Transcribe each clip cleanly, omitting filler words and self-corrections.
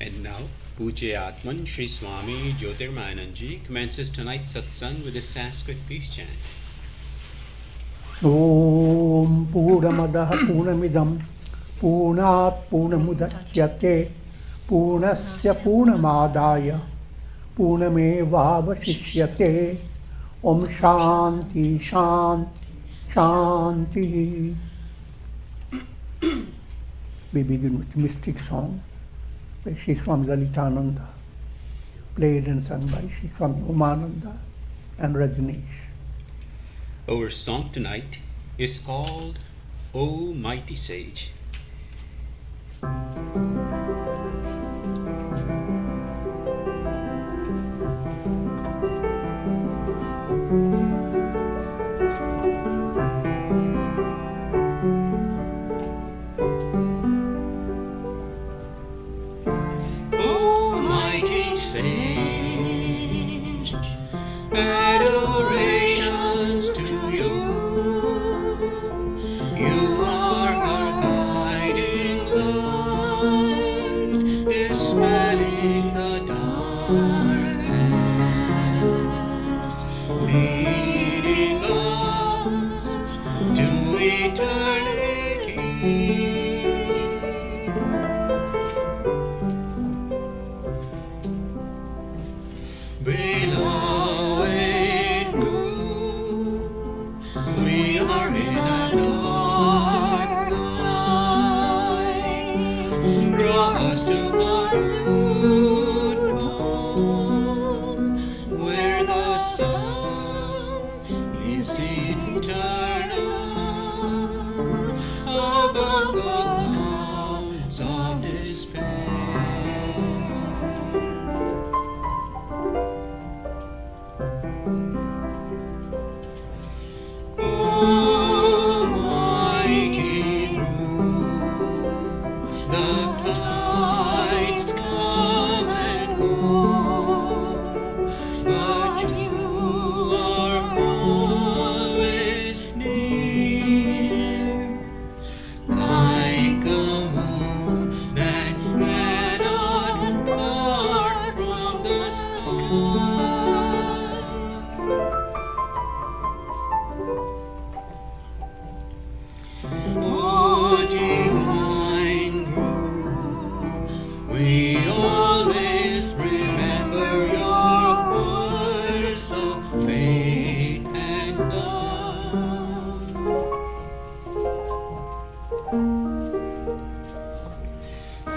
And now, Pujya Atman Sri Swami Jyotirmayananda commences tonight's satsang with a Sanskrit peace chant. Om Purnamadaha Purnamidam Purnat Purnamudachyate Purnasya Purnamadaya Purnamevavashishyate. Om Shanti Shanti Shanti. We begin with mystic song by Sri Swami Lalitananda, played and sung by Sri Swami Umananda and Rajneesh. Our song tonight is called O Mighty Sage. Adorations to you. You are our guiding light, dispelling the darkness, leading us to eternity. Beloved Guru, we are in a dark night. Draw us to a new dawn, where the sun is eternal, above the clouds of despair.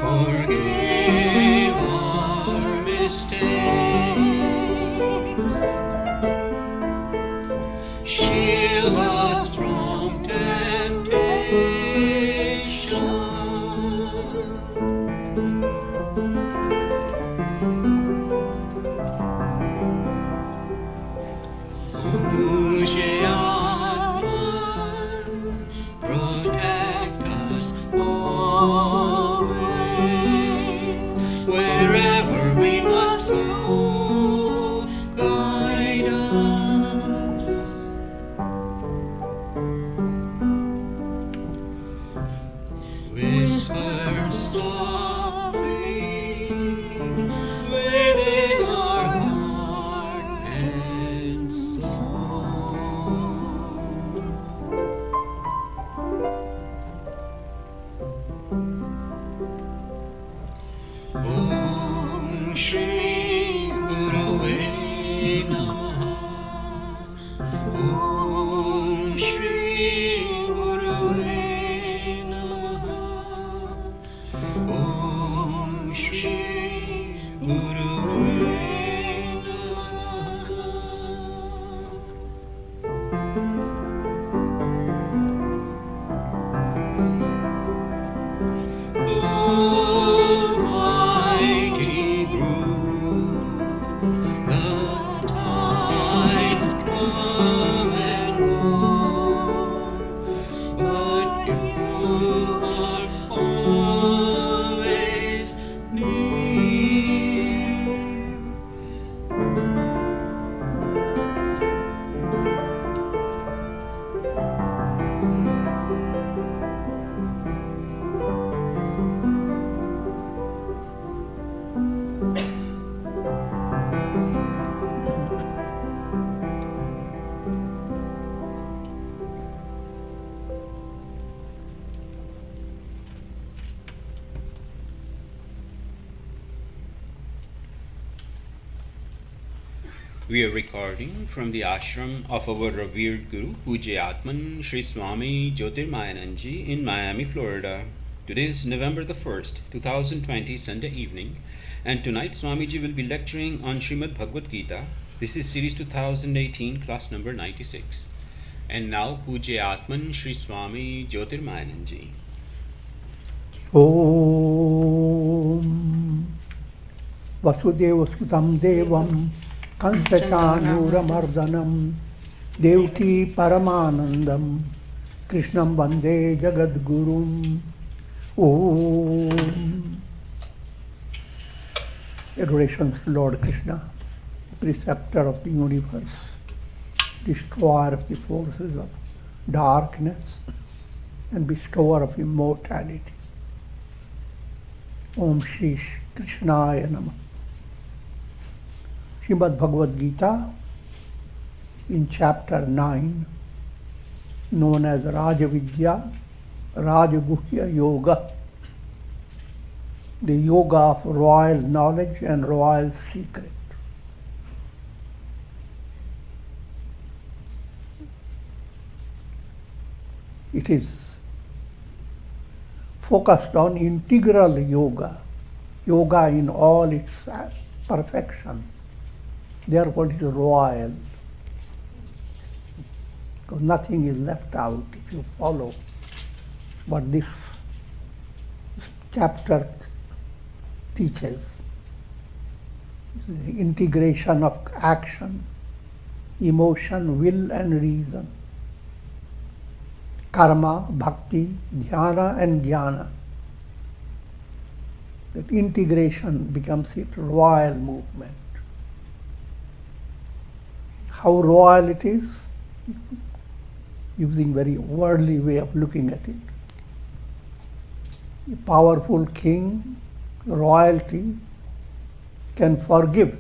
Forgive our mistakes, shield us from temptation. Pujya Atman, protect us always, wherever we must go, guide us. Whisper softly within our heart and soul. Om Shri Gurave Namaha. Om Shri Gurave Namaha. Om Shri Gurave Namaha. Almighty Guru, We are recording from the ashram of our revered Guru, Atman Sri Swami Jyotirmayananda in Miami, Florida. Today is November the 1st, 2020, Sunday evening, and tonight Swamiji will be lecturing on Srimad Bhagavad Gita. This is series 2018, class number 96. And now, Atman Sri Swami Jyotirmayananda. Om Vasudeva Sudam Devam Kansachanuramardanam Devki Paramanandam Krishnam Vande Jagadgurum. Om. Adorations to Lord Krishna, preceptor of the universe, destroyer of the forces of darkness and bestower of immortality. Om Shri Krishnaya Namah. Srimad Bhagavad Gita in chapter 9, known as Rajavidya, Rajaguhya Yoga, the yoga of royal knowledge and royal secret. It is focused on integral yoga, yoga in all its perfection. Therefore it is royal, because nothing is left out if you follow what this chapter teaches. It's the integration of action, emotion, will and reason, karma, bhakti, dhyana and jnana. That integration becomes its royal movement. How royal it is, using very worldly way of looking at it. A powerful king, royalty, can forgive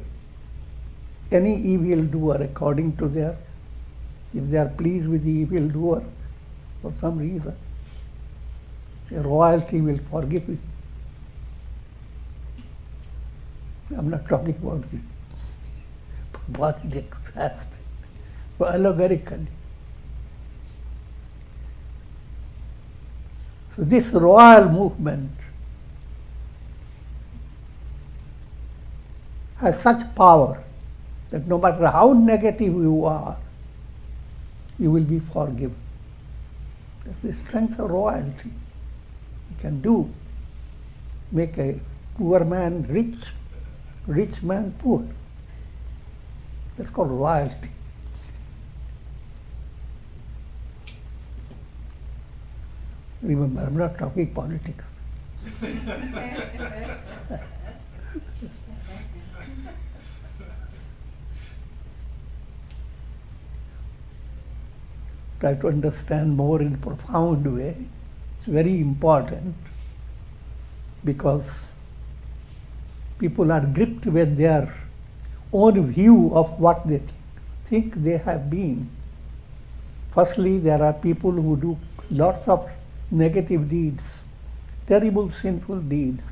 any evildoer according to their, if they are pleased with the evildoer for some reason, a royalty will forgive it. I'm not talking about the politics aspect, but allegorically. So this royal movement has such power that no matter how negative you are, you will be forgiven. That's the strength of royalty. You can make a poor man rich, rich man poor. That's called royalty. Remember, I'm not talking politics. Try to understand more in a profound way. It's very important because people are gripped with their own view of what they think they have been. Firstly, there are people who do lots of negative deeds, terrible sinful deeds,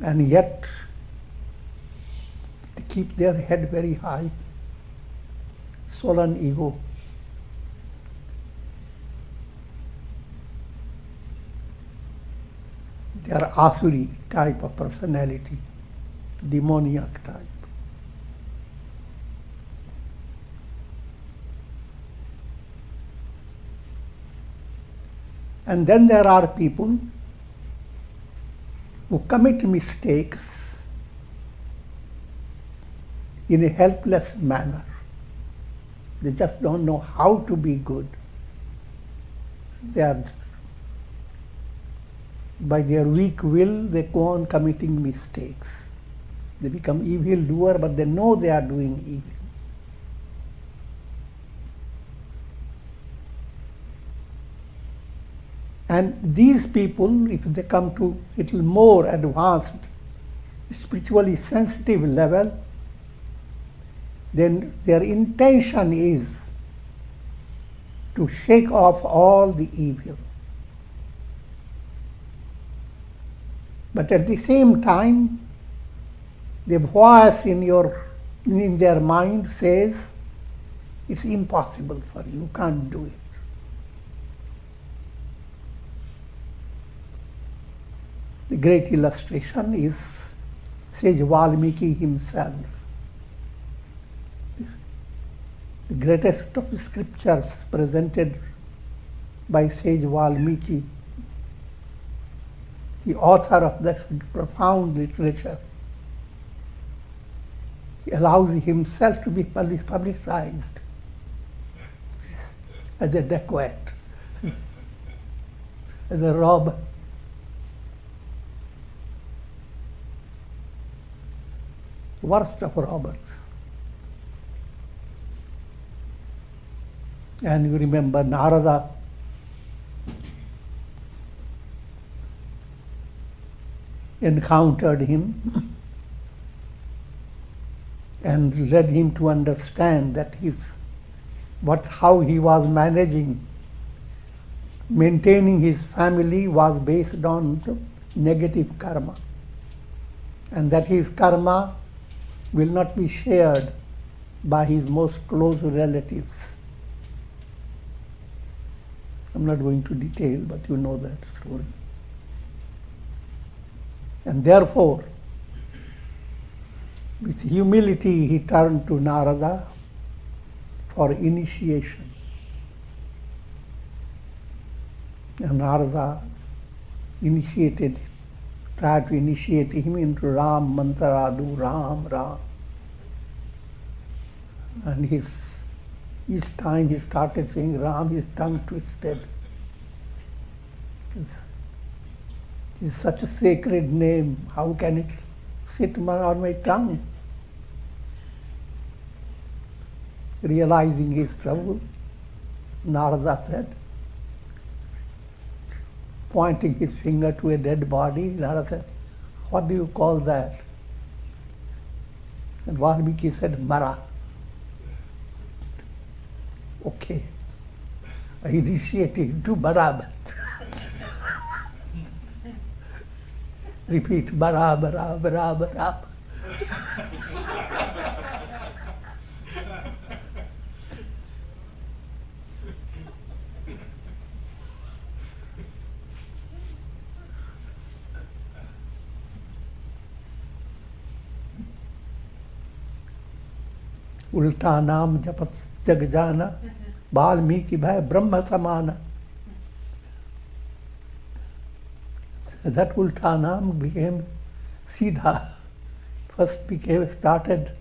and yet they keep their head very high, sullen ego. They are asuri type of personality, demoniac type. And then there are people who commit mistakes in a helpless manner. They just don't know how to be good. They are, by their weak will, they go on committing mistakes. They become evildoer, but they know they are doing evil. And these people, if they come to a little more advanced, spiritually sensitive level, then their intention is to shake off all the evil. But at the same time, the voice in your in their mind says, it's impossible for you, you can't do it. The great illustration is sage Valmiki himself. The greatest of the scriptures presented by sage Valmiki, the author of that profound literature, he allows himself to be publicized as a dacoit, as a robber. Worst of robbers. And you remember Narada encountered him and led him to understand that how he was maintaining his family was based on negative karma, and that his karma will not be shared by his most close relatives. I'm not going to detail, but you know that story. And therefore, with humility, he turned to Narada for initiation. And Narada tried to initiate him into Ram mantra, do Ram, Ram. And each time he started saying Ram, his tongue twisted. It's such a sacred name, how can it sit on my tongue? Realizing his trouble, Narada said, pointing his finger to a dead body, Narada said, what do you call that? And Valmiki said, Mara. Okay. I initiated to Barabat. Repeat, Bara, Bara, Bara, Bara. उल्टा नाम जपत जग जाना वाल्मीकि भय ब्रह्म समाना. That ulta naam became Siddha. First started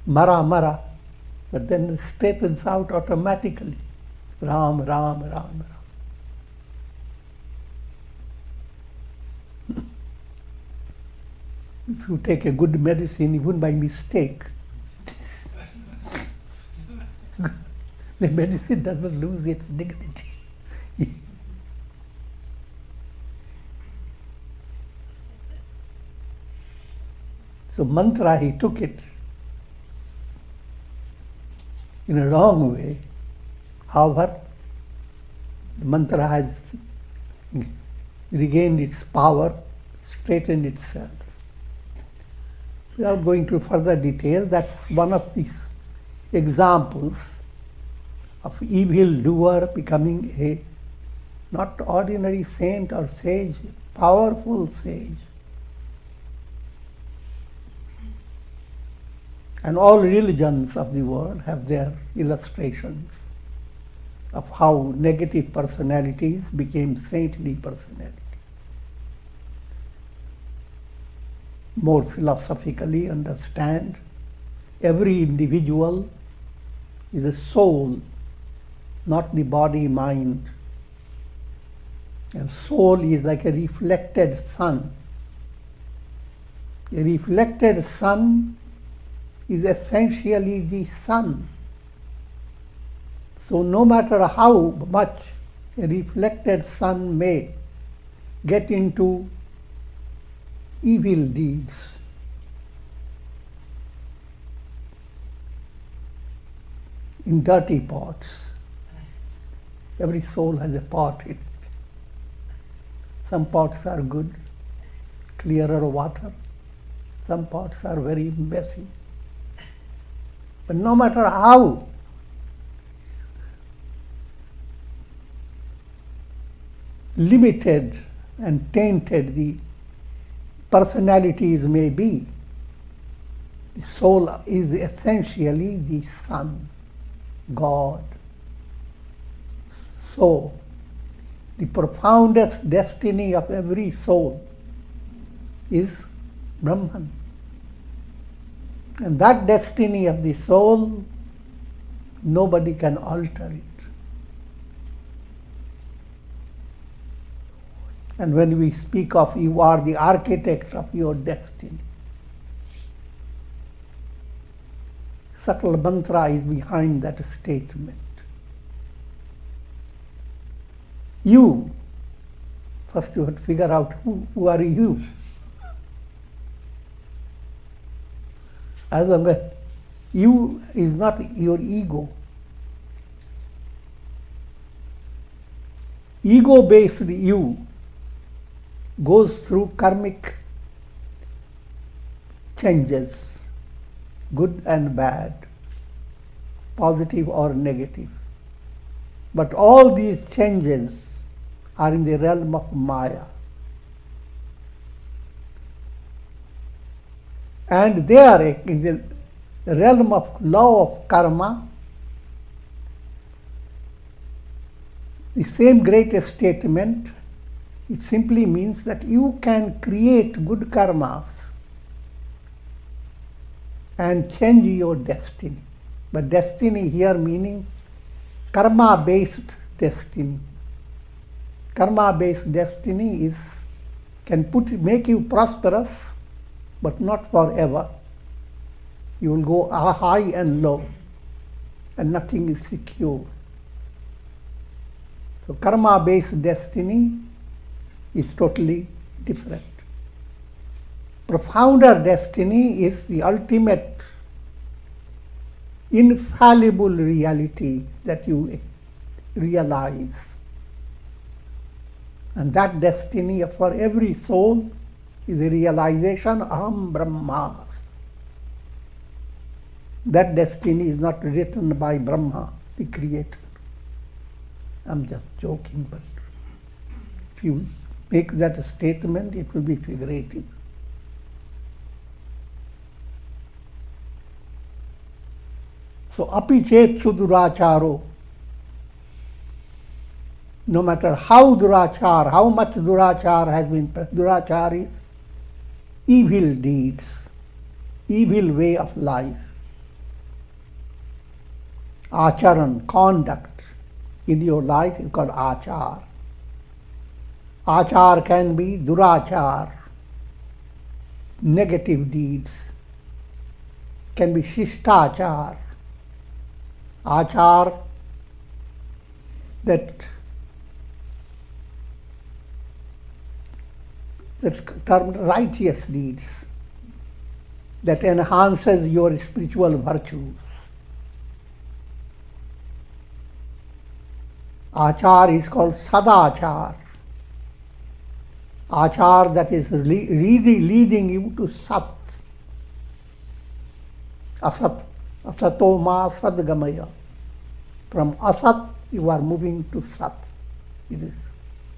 Mara Mara, but then straightens out automatically. Ram, Ram, Ram, Ram. If you take a good medicine, even by mistake, the medicine doesn't lose its dignity. So mantra, he took it in a wrong way. However, the mantra has regained its power, straightened itself. Without going to further detail, that's one of these examples of evil doer becoming a not ordinary saint or sage, powerful sage. And all religions of the world have their illustrations of how negative personalities became saintly personalities. More philosophically understand, every individual is a soul, not the body, mind. And soul is like a reflected sun. A reflected sun is essentially the sun. So no matter how much a reflected sun may get into evil deeds, in dirty pots, every soul has a pot in it. Some pots are good, clearer water. Some parts are very messy. But no matter how limited and tainted the personalities may be, the soul is essentially the Son, God. So, the profoundest destiny of every soul is Brahman. And that destiny of the soul, nobody can alter it. And when we speak of you are the architect of your destiny, subtle mantra is behind that statement. You, first you have to figure out who are you. As long as you is not your ego. Ego-based you goes through karmic changes, good and bad, positive or negative. But all these changes are in the realm of Maya. And they are in the realm of law of karma. The same great statement, it simply means that you can create good karmas and change your destiny. But destiny here meaning karma-based destiny. Karma-based destiny can make you prosperous, but not forever. You will go high and low, and nothing is secure. So karma-based destiny is totally different. Profounder destiny is the ultimate, infallible reality that you realize. And that destiny for every soul is the realization Aham Brahmasmi. That destiny is not written by Brahma, the creator. I'm just joking, but if you make that statement, it will be figurative. So, api chet suduracharo. No matter how durachar, how much durachar has been, durachar is evil deeds, evil way of life. Acharan, conduct in your life is called achar. Achar can be durachar, negative deeds, can be shishtachar, achar that's termed righteous deeds, that enhances your spiritual virtues. Achar is called sadachar. Achar that is really leading you to sat. Asat, asatoma sadgamaya. From asat you are moving to sat. It is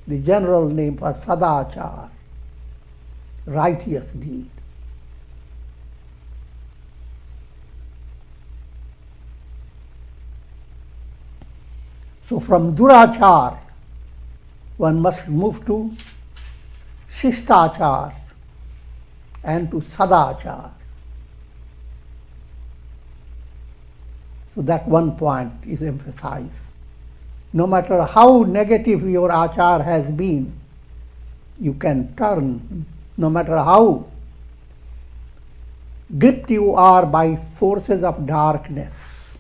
the general name for sadachar, righteous deed. So from durachar, one must move to shishtachar and to sadachar. So that one point is emphasized. No matter how negative your achar has been, you can turn. No matter how gripped you are by forces of darkness,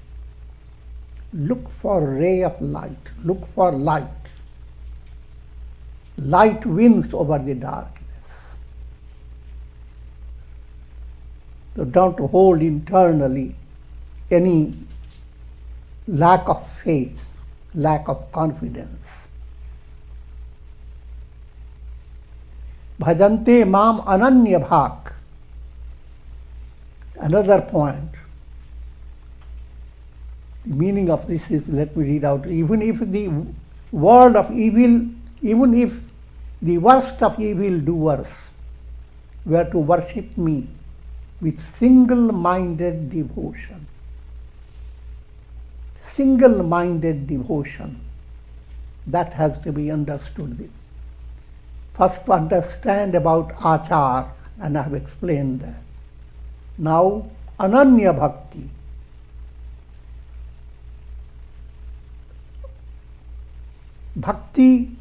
look for a ray of light, look for light. Light wins over the darkness. So don't hold internally any lack of faith, lack of confidence. Bhajante mam ananya bhak. Another point, the meaning of this is, let me read out, even if the world of evil, even if the worst of evil doers were to worship me with single-minded devotion. Single-minded devotion. That has to be understood. First to understand about achar, and I have explained that. Now, ananya bhakti. Bhakti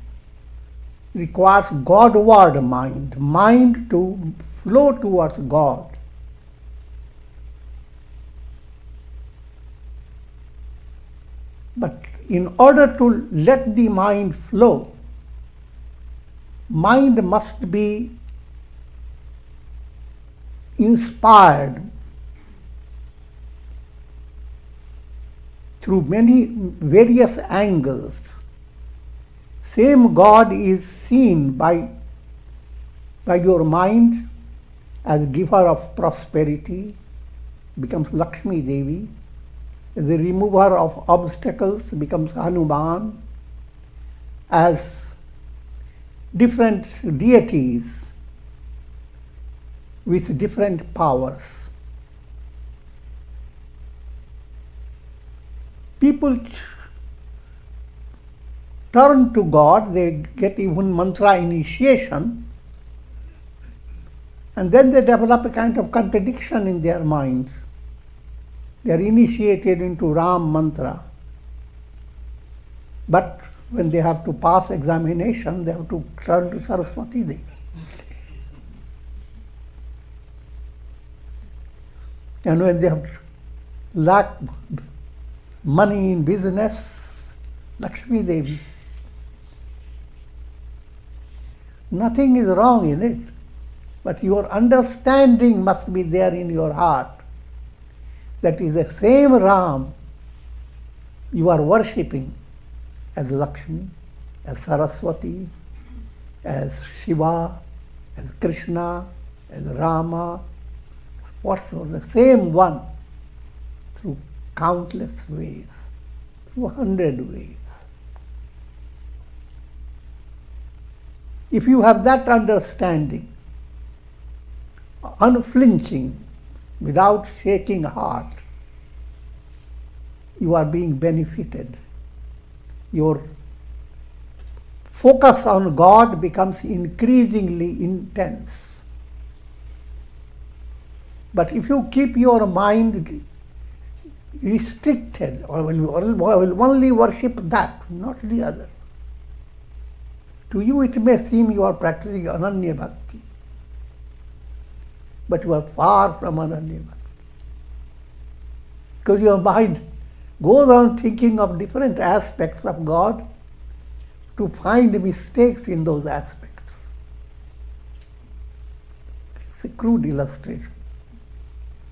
requires Godward mind, mind to flow towards God. But in order to let the mind flow, mind must be inspired through many various angles. Same God is seen by your mind as giver of prosperity, becomes Lakshmi Devi, as a remover of obstacles, becomes Hanuman, as different deities with different powers. People turn to God, they get even mantra initiation, and then they develop a kind of contradiction in their minds. They are initiated into Ram mantra. But when they have to pass examination, they have to turn to Saraswati Devi. And when they have lack money in business, Lakshmi Devi. Nothing is wrong in it, but your understanding must be there in your heart. That is the same Ram you are worshipping as Lakshmi, as Saraswati, as Shiva, as Krishna, as Rama, whatsoever, the same one through countless ways, through 100 ways. If you have that understanding, unflinching, without shaking heart, you are being benefited. Your focus on God becomes increasingly intense. But if you keep your mind restricted, I will only worship that, not the other, to you it may seem you are practicing ananya bhakti, but you are far from ananya bhakti. Because your mind goes on thinking of different aspects of God to find mistakes in those aspects. It's a crude illustration.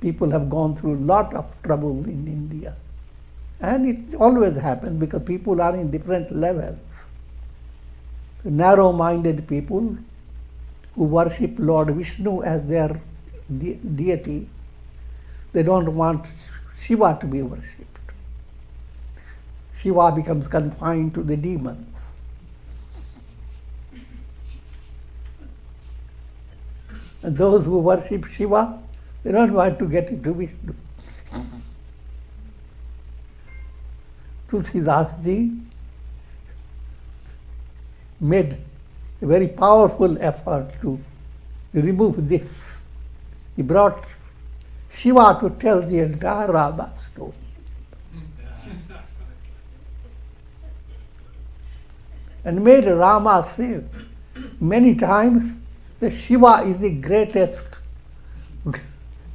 People have gone through a lot of trouble in India. And it always happens because people are in different levels. Narrow-minded people who worship Lord Vishnu as their deity, they don't want Shiva to be worshipped. Shiva becomes confined to the demons. And those who worship Shiva, they don't want to get into Vishnu. Tulsidas Ji made a very powerful effort to remove this. He brought Shiva to tell the entire Rama story. And made Rama say many times that Shiva is the greatest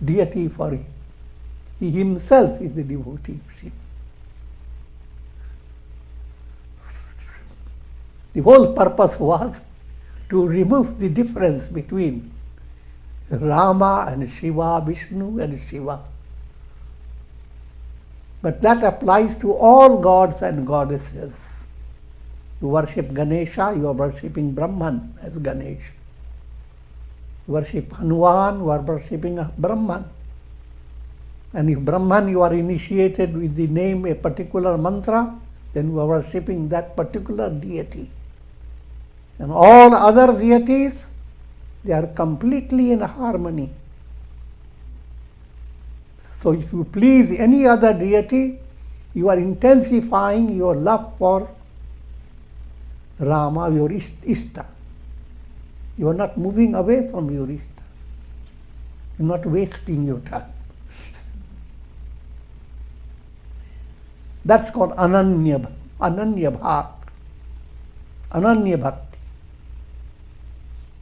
deity for him. He himself is the devotee of Shiva. The whole purpose was to remove the difference between Rama and Shiva, Vishnu and Shiva. But that applies to all gods and goddesses. You worship Ganesha, you are worshipping Brahman as Ganesh. You worship Hanuman, you are worshipping Brahman. And if Brahman you are initiated with the name, a particular mantra, then you are worshipping that particular deity. And all other deities, they are completely in harmony. So if you please any other deity, you are intensifying your love for Rama, your Ishta. You are not moving away from your Ishta. You are not wasting your time. That's called Ananya Bhakti. Ananya Bhakti.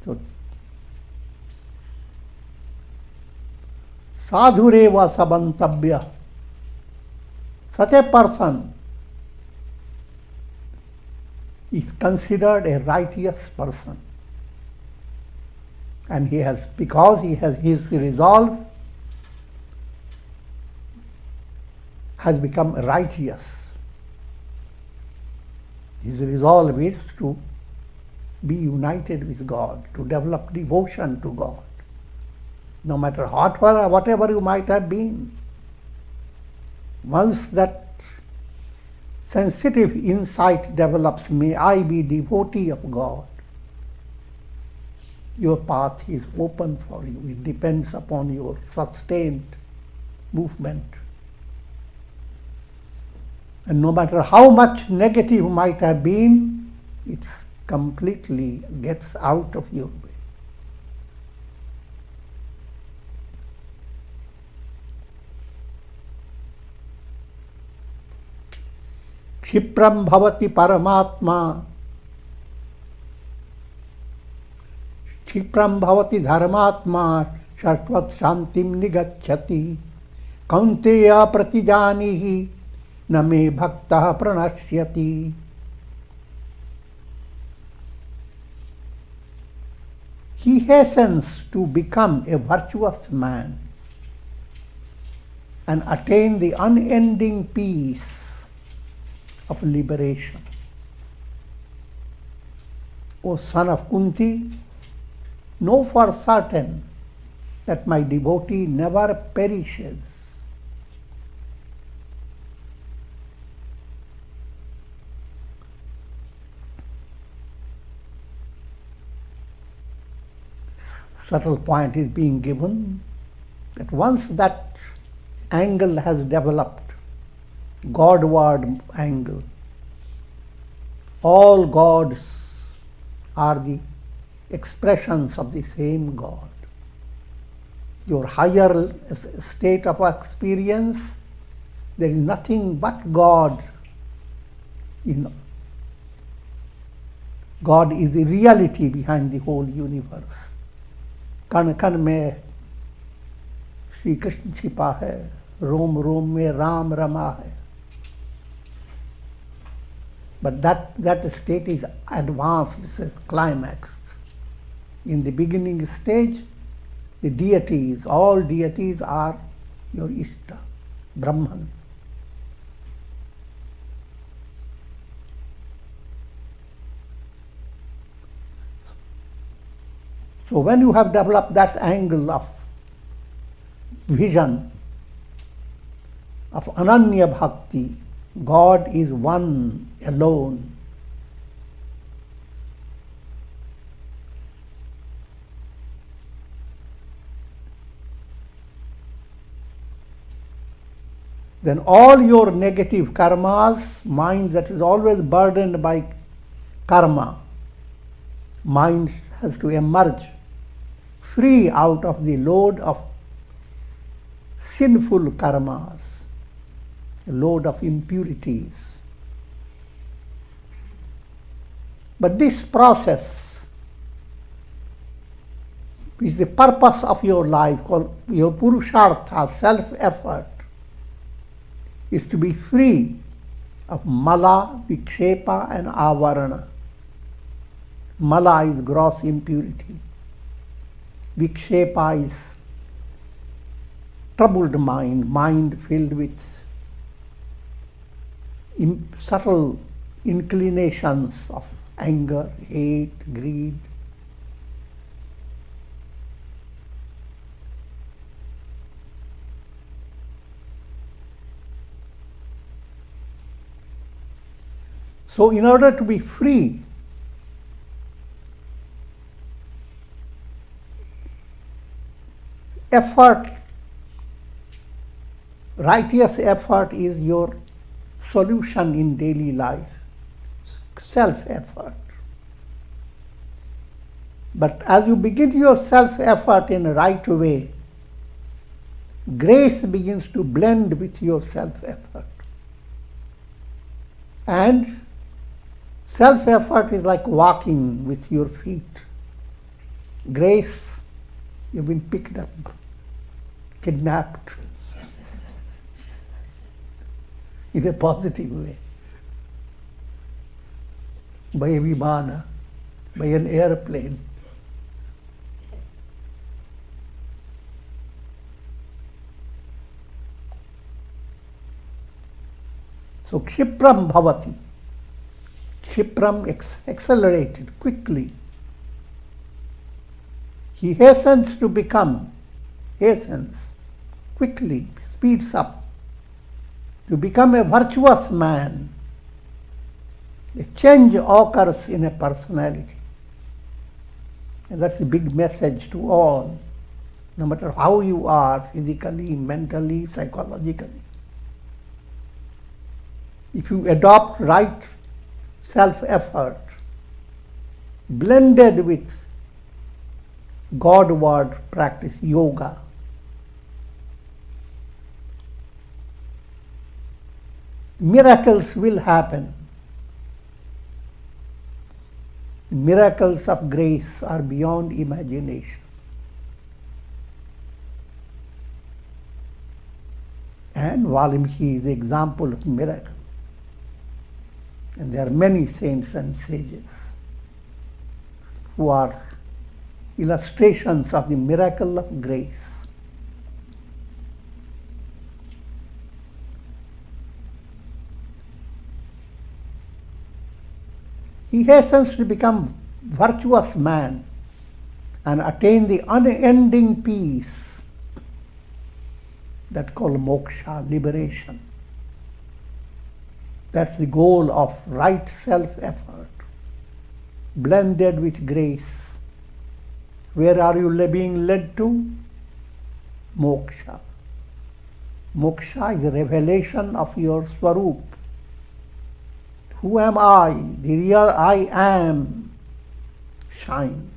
So, Sadhureva sabantabhya. Such a person is considered a righteous person. And because he has his resolve has become righteous. His resolve is to be united with God, to develop devotion to God. No matter whatever you might have been, once that sensitive insight develops, may I be devotee of God, your path is open for you. It depends upon your sustained movement. And no matter how much negative might have been, it completely gets out of your way. Kshipram bhavati paramatma, Kshipram bhavati dharmatma, Shashvat shantim nigacchati, Kaunteya pratijanihi, Name bhakta pranashyati. He hastens to become a virtuous man and attain the unending peace of liberation. O son of Kunti, know for certain that my devotee never perishes. Subtle point is being given that once that angle has developed, Godward angle, all gods are the expressions of the same God. Your higher state of experience, there is nothing but God. God is the reality behind the whole universe. कण कण में श्री कृष्ण छिपा है, रोम रोम में राम रमा है. But that state is advanced, this is climax. In the beginning stage, the deities, all deities are your Ishta, Brahman. So when you have developed that angle of vision of Ananya Bhakti, God is one alone. Then all your negative karmas, mind that is always burdened by karma, mind has to emerge free out of the load of sinful karmas, load of impurities. But this process is the purpose of your life, called your purushartha, self-effort, is to be free of mala, vikshepa and avarana. Mala is gross impurity. Vikshepa is troubled mind, mind filled with subtle inclinations of anger, hate, greed. So in order to be free, effort, righteous effort is your solution in daily life, self-effort. But as you begin your self-effort in a right way, grace begins to blend with your self-effort. And self-effort is like walking with your feet. Grace, you've been picked up, kidnapped in a positive way by a vimana, by an airplane. So Kshipram Bhavati. Kshipram accelerated quickly. He hastens to become, quickly, speeds up, to become a virtuous man. A change occurs in a personality. And that's the big message to all, no matter how you are, physically, mentally, psychologically. If you adopt right self-effort, blended with God-ward practice, yoga, miracles will happen. Miracles of grace are beyond imagination. And Valmiki is the example of miracle. And there are many saints and sages who are illustrations of the miracle of grace. He hastens to become virtuous man and attain the unending peace that called moksha, liberation. That's the goal of right self-effort, blended with grace. Where are you being led to? Moksha. Moksha is a revelation of your Swarup. Who am I? The real I am shines.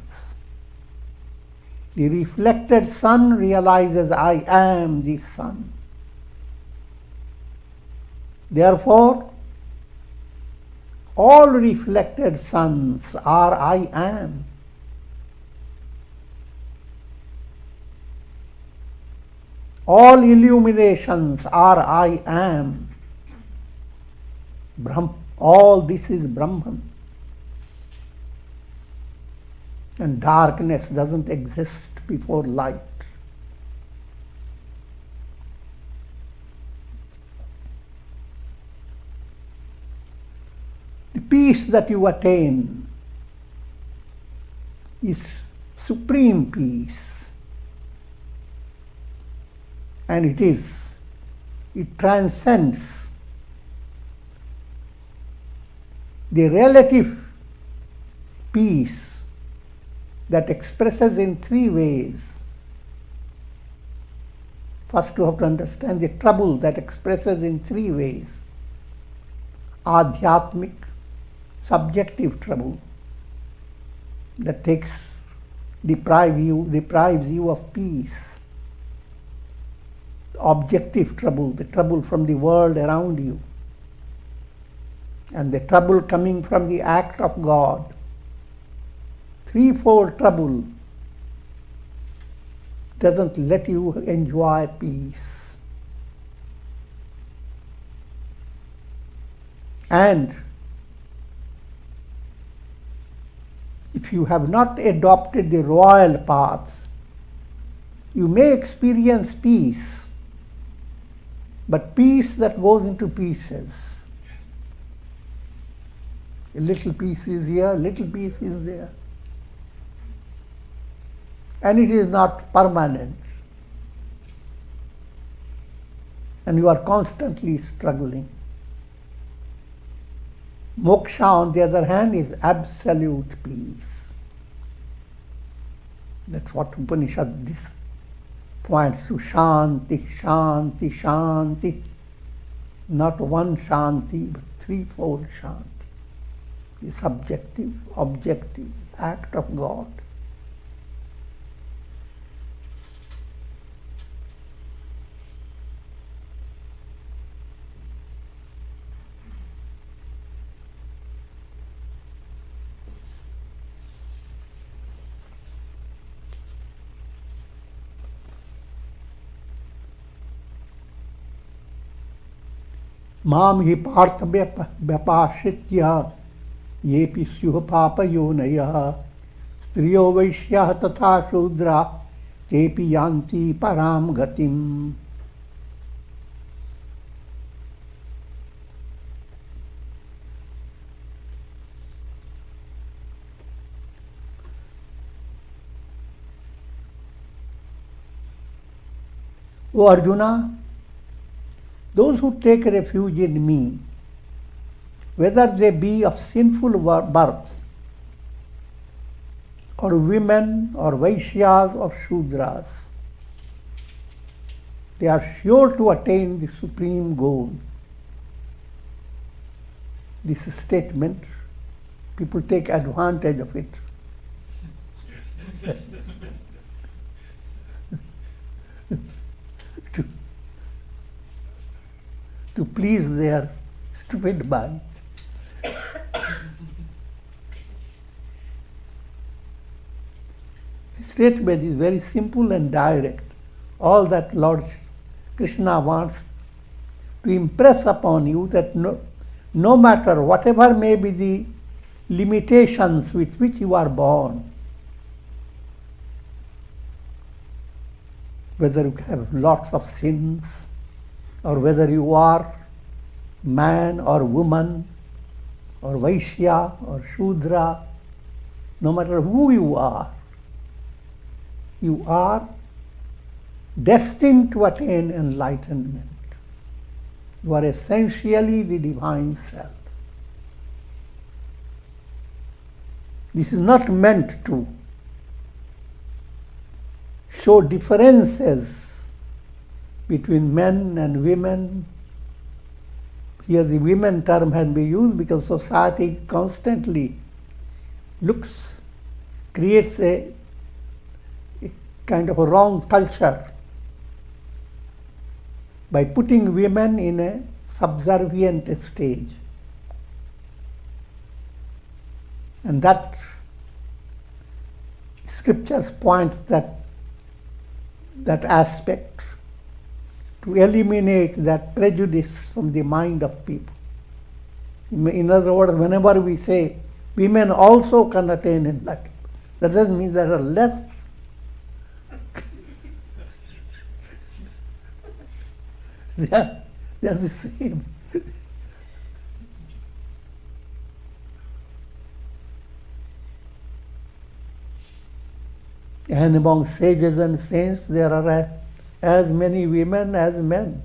The reflected sun realizes I am the sun. Therefore, all reflected suns are I am. All illuminations are I am. All this is Brahman. And darkness doesn't exist before light. The peace that you attain is supreme peace. And it transcends the relative peace that expresses in three ways. First, you have to understand the trouble that expresses in three ways. Adhyatmic, subjective trouble that deprives you of peace. Objective trouble, the trouble from the world around you, and the trouble coming from the act of God. Threefold trouble doesn't let you enjoy peace. And if you have not adopted the royal path, you may experience peace, but peace that goes into pieces. A little piece is here, a little piece is there. And it is not permanent. And you are constantly struggling. Moksha, on the other hand, is absolute peace. That's what Upanishad this points to. Shanti, Shanti, Shanti. Not one Shanti, but threefold Shanti. The subjective, objective act of God. माम हि पार्थ व्यपाश्रित्य येऽपि स्युः पापयोनयः स्त्रियो वैश्याः तथा शूद्रा तेऽपि यान्ति परां गतिम्. O Arjuna, those who take refuge in me, whether they be of sinful birth, or women, or Vaishyas, or Shudras, they are sure to attain the supreme goal. This statement, people take advantage of it. to please their stupid mind. The statement is very simple and direct. All that Lord Krishna wants to impress upon you that no matter whatever may be the limitations with which you are born, whether you have lots of sins, or whether you are man or woman, or Vaishya or Shudra, no matter who you are destined to attain enlightenment. You are essentially the divine self. This is not meant to show differences between men and women. Here the women term has been used because society constantly creates a kind of a wrong culture by putting women in a subservient stage. And that scriptures points that aspect to eliminate that prejudice from the mind of people. In other words, whenever we say women also can attain enlightenment, that doesn't mean there are less. They are the same. And among sages and saints, there are as many women as men.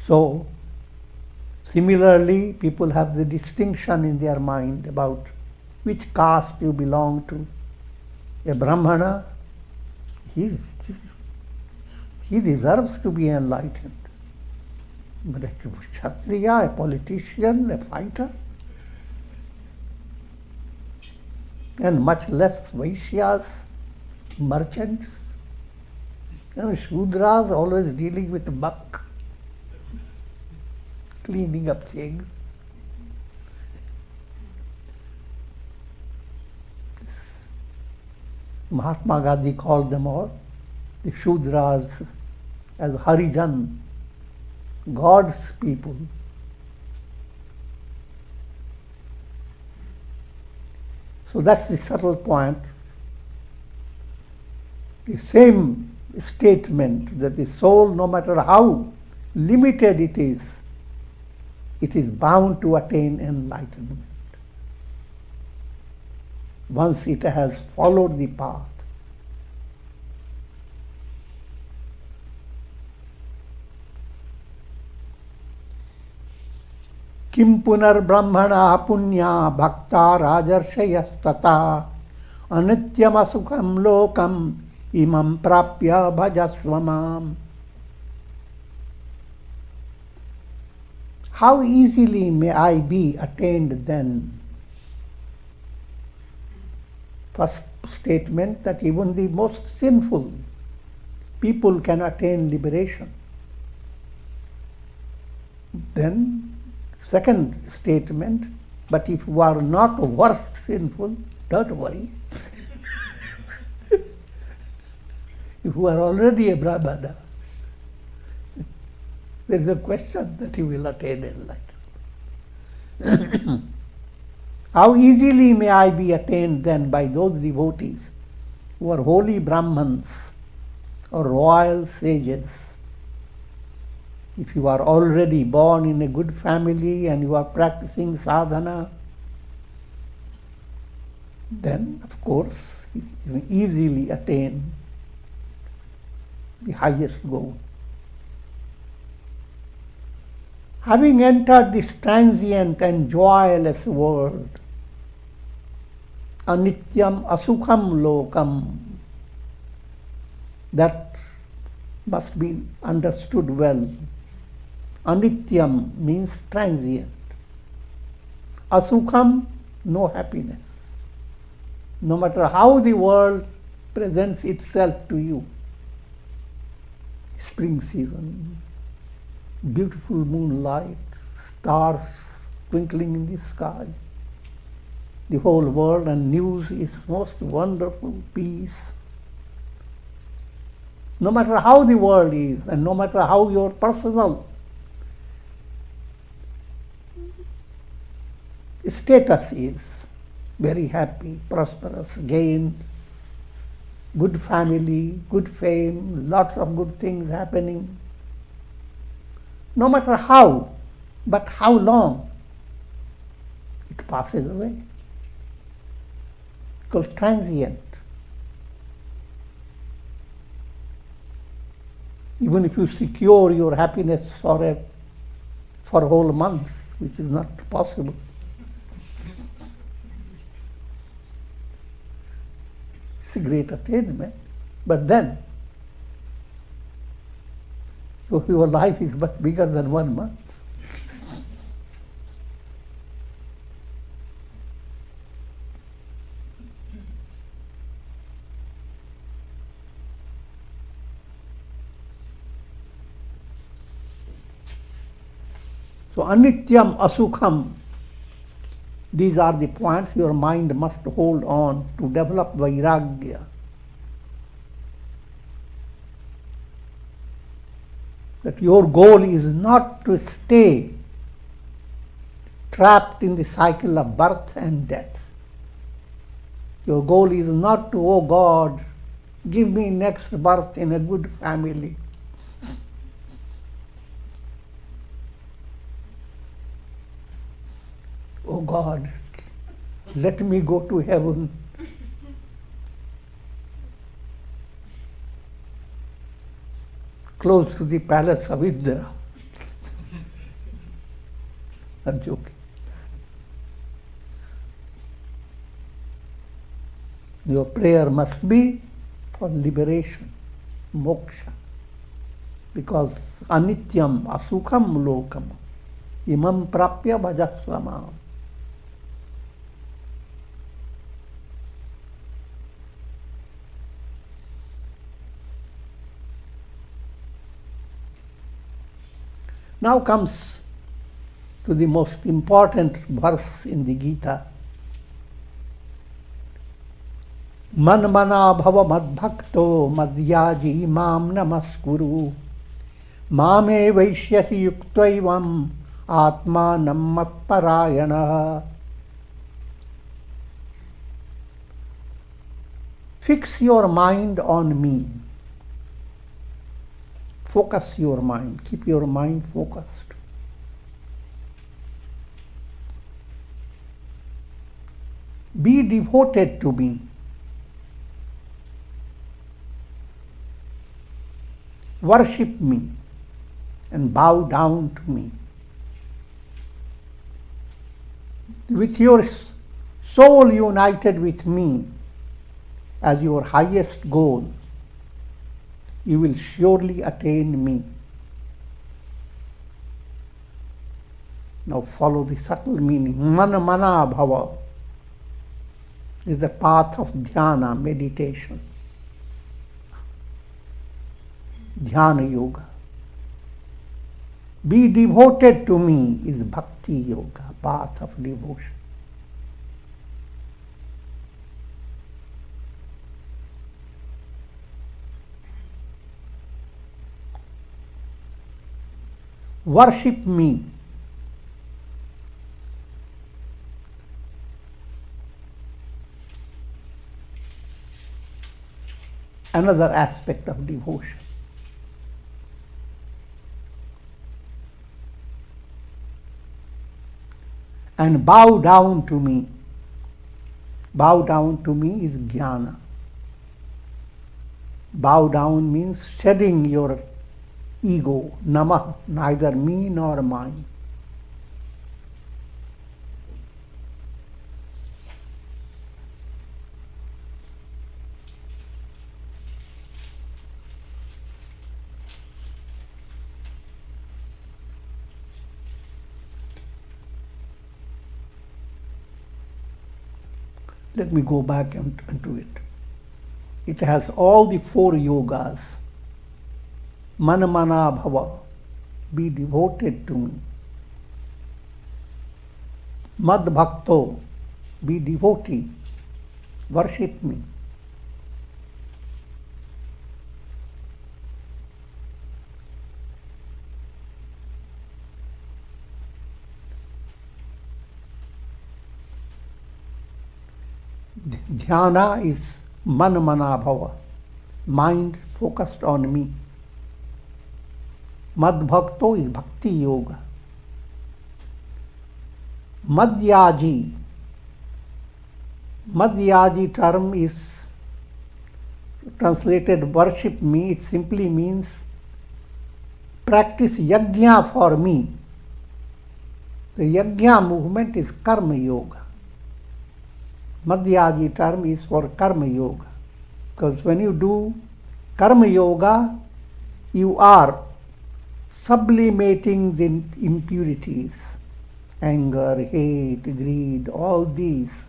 So, similarly, people have the distinction in their mind about which caste you belong to. A Brahmana, he deserves to be enlightened. But a Kshatriya, a politician, a fighter, and much less Vaishyas, merchants, and Shudras always dealing with buck, cleaning up things. Mahatma Gandhi called them all, the Shudras, as Harijan, God's people. So that's the subtle point. The same statement that the soul, no matter how limited it is bound to attain enlightenment once it has followed the path. Kim punar brahmana punya bhakta rajarshayastata anityam asukam lokam imam prapya bhajasvamam. How easily may I be attained then? First statement, that even the most sinful people can attain liberation. Then, second statement, but if you are not worst sinful, don't worry. If you are already a Brahmana, there is a question that you will attain enlightenment. How easily may I be attained then by those devotees who are holy Brahmans or royal sages? If you are already born in a good family and you are practicing sadhana, then of course you can easily attain the highest goal. Having entered this transient and joyless world, anityam asukham lokam, that must be understood well. Anityam means transient. Asukham, no happiness. No matter how the world presents itself to you. Spring season, beautiful moonlight, stars twinkling in the sky. The whole world and news is most wonderful, peace. No matter how the world is and no matter how your personal status is, very happy, prosperous, gained, good family, good fame, lots of good things happening. No matter how, but how long, it passes away. Because transient. Even if you secure your happiness for a whole month, which is not possible. It's a great attainment. But then, so your life is much bigger than 1 month. So anityam, asukham, these are the points your mind must hold on to develop vairagya. That your goal is not to stay trapped in the cycle of birth and death. Your goal is not to, oh God, give me next birth in a good family. Oh God, let me go to heaven. Close to the palace of Indra. I'm joking. Your prayer must be for liberation, moksha. Because anityam asukham lokam imam prapya bhajasvamam. Now comes to the most important verse in the Gita. Manmana bhava madbhakto madhyaji mam namaskuru mame vaishyasi yuktaivam atmanam matparayana. Fix your mind on me. Focus your mind. Keep your mind focused. Be devoted to me. Worship me and bow down to me. with your soul united with me as your highest goal, you will surely attain me. Now follow the subtle meaning. Mana mana bhava is the path of dhyana, meditation. Dhyana yoga. Be devoted to me is bhakti yoga, path of devotion. Worship me. Another aspect of devotion. And bow down to me. Bow down to me is jnana. Bow down means shedding your ego, namah, neither me nor mine. Let me go back into it. It has all the 4 yogas. Mana mana bhava, be devoted to me. Mad bhakto, be devotee, worship me. Dhyana is mana mana bhava, mind focused on me. Mad bhakto is bhakti yoga. Madhyaji. Madhyaji term is translated worship me. It simply means practice yajna for me. The yajna movement is karma yoga. Madhyaji term is for karma yoga. Because when you do karma yoga, you are sublimating the impurities, anger, hate, greed, all these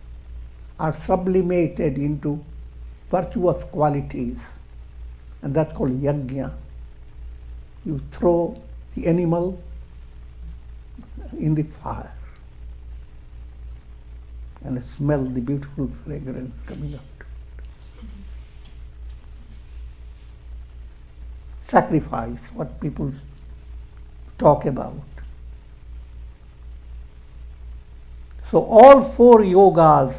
are sublimated into virtuous qualities, and that's called yajna. You throw the animal in the fire and smell the beautiful fragrance coming out. Sacrifice, what people talk about. So all 4 yogas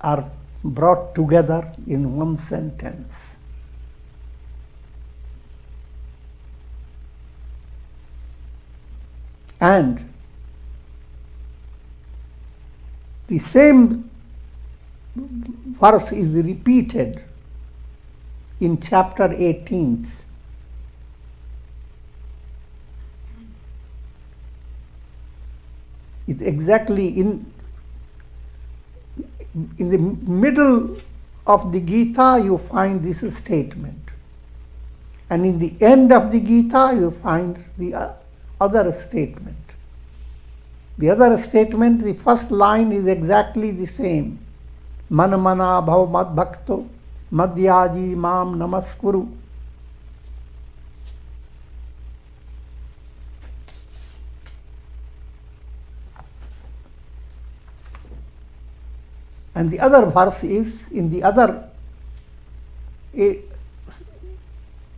are brought together in one sentence. And the same verse is repeated in chapter 18. It's exactly in the middle of the Gita you find this statement. And in the end of the Gita you find the other statement. The other statement, the first line is exactly the same. Mana mana bhava mad bhakto madhyaji mam namaskuru. And the other verse is in the other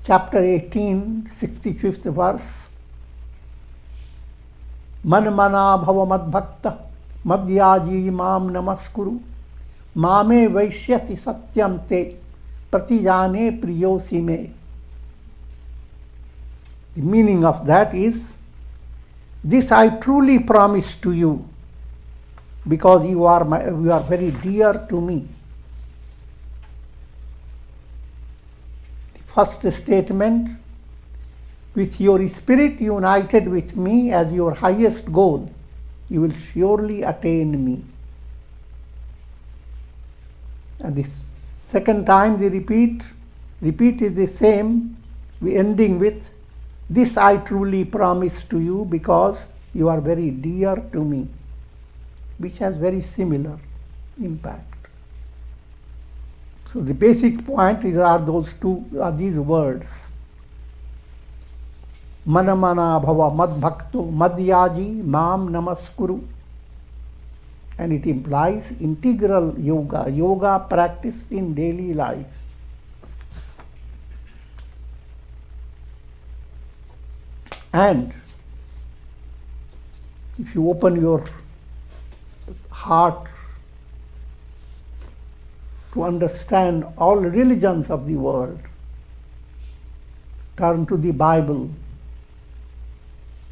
chapter 18, 65th verse. Man mana bhava mad bhakta madhyaji mam namaskuru mame vaishyasi satyam te pratijane priyosi me. The meaning of that is, this I truly promise to you because you are very dear to me. The first statement, with your spirit united with me as your highest goal, you will surely attain me. And the second time they repeat is the same, we ending with, this I truly promise to you because you are very dear to me, which has very similar impact. So the basic point are these words. Manamana bhava madbhakto madhyaji mam namaskuru. And it implies integral yoga practiced in daily life. And if you open your heart to understand all religions of the world, turn to the Bible,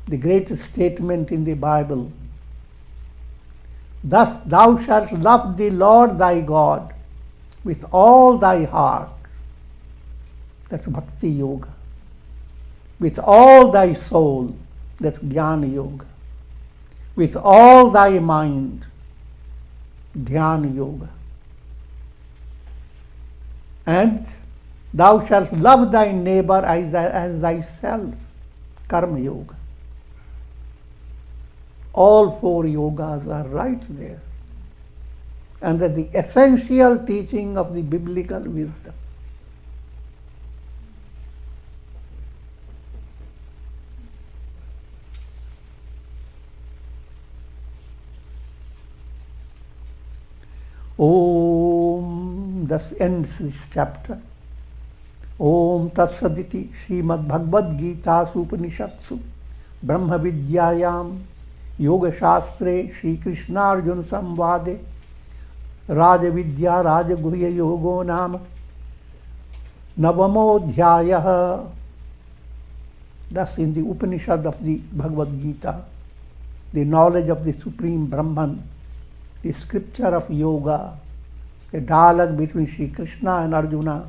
the greatest statement in the Bible. Thus thou shalt love the Lord thy God with all thy heart. That's Bhakti Yoga. With all thy soul. That's Jnana Yoga. With all thy mind. Dhyana Yoga. And thou shalt love thy neighbor as thyself. Karma Yoga. All four yogas are right there. And that's the essential teaching of the biblical wisdom. Om, thus ends this chapter. Om Tatsaditi Srimad Bhagavad Gita Upanishatsu Brahma Vidyayam Yoga Shastre Shri Krishna Arjuna Samvade Raja Vidya Raja Guhya Yogo Nama Navamodhyaya. Thus in the Upanishad of the Bhagavad Gita, the knowledge of the Supreme Brahman, the scripture of yoga, the dialogue between Shri Krishna and Arjuna,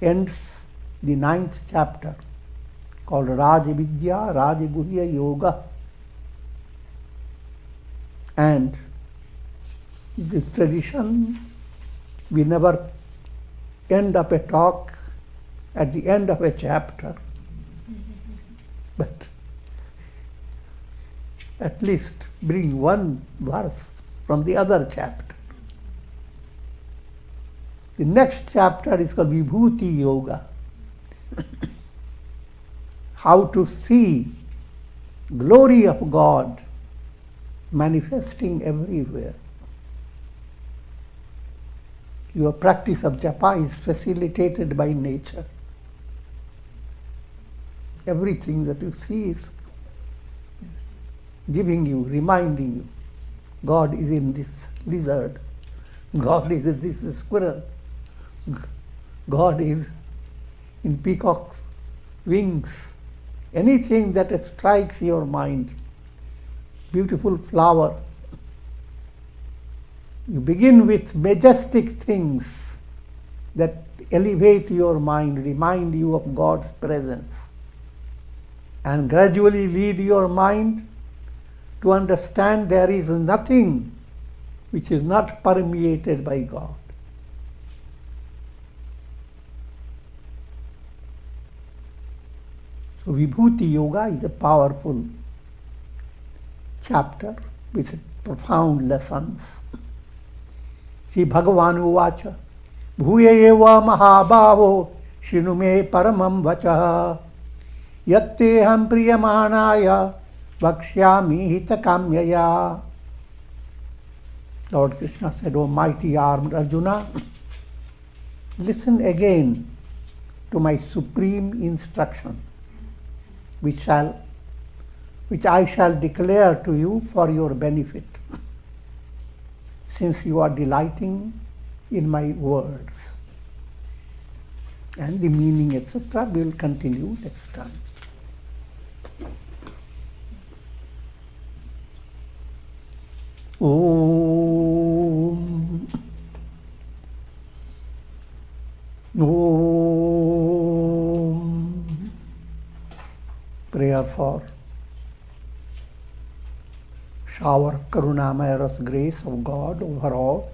ends the 9th chapter called Raja Vidya Raja Guhya Yoga. And this tradition, we never end up a talk at the end of a chapter, but at least bring one verse from the other chapter. The next chapter is called Vibhuti Yoga. How to see glory of God manifesting everywhere. Your practice of japa is facilitated by nature. Everything that you see is giving you, reminding you, God is in this lizard, God is in this squirrel, God is in peacock wings. Anything that strikes your mind, beautiful flower. You begin with majestic things that elevate your mind, remind you of God's presence, and gradually lead your mind to understand there is nothing which is not permeated by God. So Vibhuti Yoga is a powerful chapter with profound lessons. Shri Bhagavan Uvacha Bhuya eva mahabhavo shinu me paramam vacha yatteham priyamanaya vakshyami hita kamyaya. Lord Krishna said, O mighty armed Arjuna, listen again to my supreme instruction, which I shall declare to you for your benefit, since you are delighting in my words. And the meaning, etc., we will continue next time. Om. Om. Prayer for shower Karunamaya Ras grace of God over all,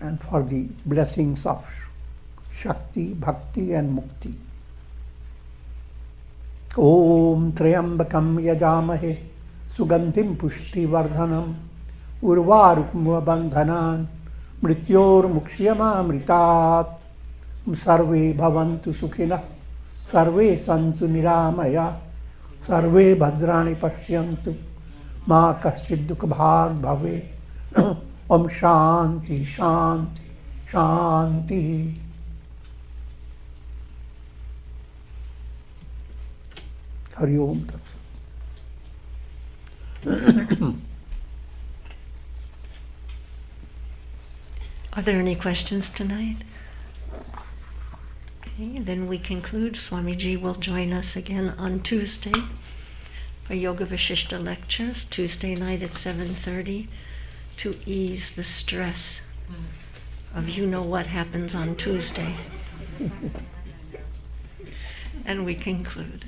and for the blessings of Shakti, Bhakti and Mukti. Om Triambakam Yajamahe Sugandhim Pushti Vardhanam Urvarukma Bandhanan Mrityor Mukshiyamamritat Sarve Bhavantu Sukhina Sarve Santu Niramaya Sarve Bhadrani Pashyantu Ma Kaschid Dukha Bhag Bhave Om Shanti Shanti Shanti. Hari Om Tat. Are there any questions tonight? Okay, then we conclude. Swamiji will join us again on Tuesday for Yoga Vashishta lectures, Tuesday night at 7:30, to ease the stress of what happens on Tuesday. And we conclude.